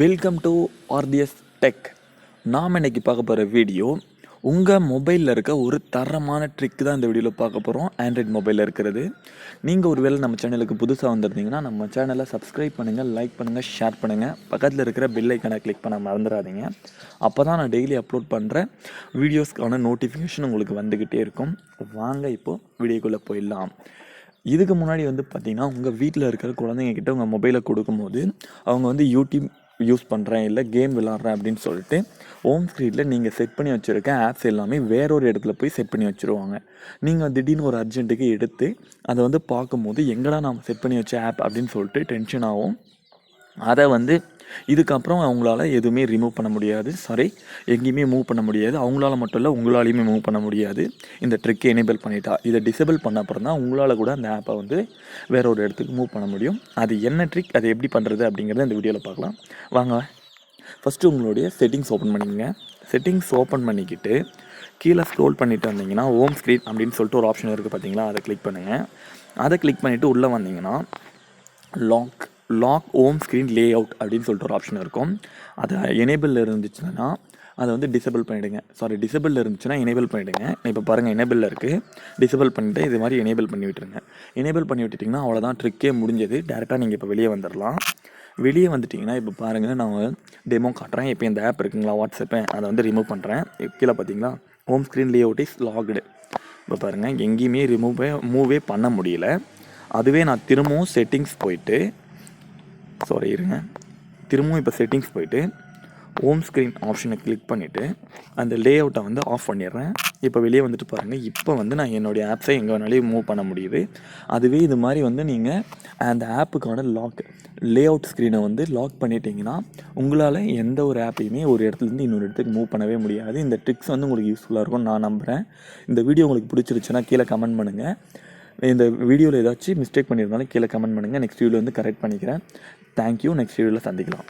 Welcome to RTS tech. நாம் இன்றைக்கி பார்க்க போகிற வீடியோ உங்கள் மொபைலில் இருக்க ஒரு தரமான ட்ரிக் தான் இந்த வீடியோவில் பார்க்க போகிறோம். ஆண்ட்ராய்ட் மொபைலில் இருக்கிறது. நீங்கள் ஒருவேளை நம்ம சேனலுக்கு புதுசாக வந்திருந்தீங்கன்னா நம்ம சேனலை சப்ஸ்கிரைப் பண்ணுங்கள், லைக் பண்ணுங்கள், ஷேர் பண்ணுங்கள். பக்கத்தில் இருக்கிற பெல் ஐக்கானை கிளிக் பண்ண மறந்துடாதீங்க. அப்போ தான் நான் டெய்லி அப்லோட் பண்ணுற வீடியோஸ்க்கான நோட்டிஃபிகேஷன் உங்களுக்கு வந்துக்கிட்டே இருக்கும். வாங்க இப்போது வீடியோக்குள்ளே போயிடலாம். இதுக்கு முன்னாடி பார்த்திங்கன்னா உங்கள் வீட்டில் இருக்கிற குழந்தைங்கக்கிட்ட உங்கள் மொபைலை கொடுக்கும்போது அவங்க யூடியூப் யூஸ் பண்ணுறேன் இல்லை கேம் விளாட்றேன் அப்படின்னு சொல்லிட்டு ஹோம் ஸ்க்ரீனில் நீங்கள் செட் பண்ணி வச்சுருக்க ஆப்ஸ் எல்லாமே வேற ஒரு இடத்துல போய் செட் பண்ணி வச்சுருவாங்க. நீங்கள் திடீர்னு ஒரு அர்ஜென்ட்டுக்கு எடுத்து அதை பார்க்கும்போது எங்கடா நாம் செட் பண்ணி வச்ச ஆப் அப்படின்னு சொல்லிட்டு டென்ஷன் ஆகும். அதை இதுக்கப்புறம் அவங்களால எதுவுமே ரிமூவ் பண்ண முடியாது, எங்கேயுமே மூவ் பண்ண முடியாது. அவங்களால மட்டும் இல்லை, உங்களாலையுமே மூவ் பண்ண முடியாது. இந்த ட்ரிக்கை எனேபிள் பண்ணிட்டா, இதை டிசேபிள் பண்ண அப்புறம் தான் உங்களால் கூட அந்த ஆப்பை வேற ஒரு இடத்துக்கு மூவ் பண்ண முடியும். அது என்ன ட்ரிக், அது எப்படி பண்ணுறது அப்படிங்கிறத இந்த வீடியோவில் பார்க்கலாம். வாங்க. ஃபஸ்ட்டு உங்களுடைய செட்டிங்ஸ் ஓப்பன் பண்ணிக்கங்க. செட்டிங்ஸ் ஓப்பன் பண்ணிக்கிட்டு கீழே ஸ்க்ரோல் பண்ணிட்டு வந்தீங்கன்னா ஹோம் ஸ்க்ரீன் அப்படின்னு சொல்லிட்டு ஒரு ஆப்ஷன் இருக்குது பார்த்தீங்களா, அதை கிளிக் பண்ணுங்கள். அதை கிளிக் பண்ணிவிட்டு உள்ளே வந்தீங்கன்னா lock home screen layout அப்படின்னு சொல்லிட்டு ஒரு ஆப்ஷன் இருக்கும். அது எனேபிளில் இருந்துச்சுன்னா அதை டிசேபிள் பண்ணிவிடுங்க. டிசேபிளில் இருந்துச்சுன்னா எனேபிள் பண்ணிவிடுங்க. இப்போ பாருங்கள், எனேபிளில் இருக்குது. டிசேபிள் பண்ணிவிட்டு இது மாதிரி எனேபிள் பண்ணி விட்டுருங்க. எனேபிள் பண்ணி விட்டுட்டிங்கன்னா அவ்வளோதான், ட்ரிக்கே முடிஞ்சது. டேரெக்டாக நீங்கள் இப்போ வெளியே வந்துடலாம். வெளியே வந்துட்டிங்கன்னா இப்போ பாருங்கள், நான் டெமோ காட்டுறேன். இப்போ இந்த ஆப் இருக்குங்களா வாட்ஸ்அப்பை, அதை ரிமூவ் பண்ணுறேன். கீழே பார்த்தீங்களா home screen lay out is logged. இப்போ பாருங்கள், எங்கேயுமே மூவே பண்ண முடியல. அதுவே நான் திரும்பவும் செட்டிங்ஸ் போயிட்டு திரும்பவும் இப்போ செட்டிங்ஸ் போயிட்டு ஹோம் ஸ்க்ரீன் ஆப்ஷனை கிளிக் பண்ணிவிட்டு அந்த லே அவுட்டை ஆஃப் பண்ணிடுறேன். இப்போ வெளியே வந்துட்டு பாருங்கள், இப்போ நான் என்னுடைய ஆப்ஸை எங்கே வேணாலும் மூவ் பண்ண முடியுது. அதுவே இது மாதிரி நீங்கள் அந்த ஆப்புக்கான லே அவுட் ஸ்க்ரீனை லாக் பண்ணிட்டீங்கன்னா உங்களால் எந்த ஒரு ஆப்பையுமே ஒரு இடத்துலேருந்து இன்னொரு இடத்துக்கு மூவ் பண்ணவே முடியாது. இந்த ட்ரிக்ஸ் உங்களுக்கு யூஸ்ஃபுல்லாக இருக்கும்னு நான் நம்புகிறேன். இந்த வீடியோ உங்களுக்கு பிடிச்சிருச்சுன்னா கீழே கமெண்ட் பண்ணுங்கள். இந்த வீடியோவில் ஏதாச்சும் மிஸ்டேக் பண்ணியிருந்தாலும் கீழே கமெண்ட் பண்ணுங்கள். நெக்ஸ்ட் வீடியோவில் கரெக்ட் பண்ணிக்கிறேன். தேங்க்யூ. நெக்ஸ்ட் வீடியோவில் சந்திக்கலாம்.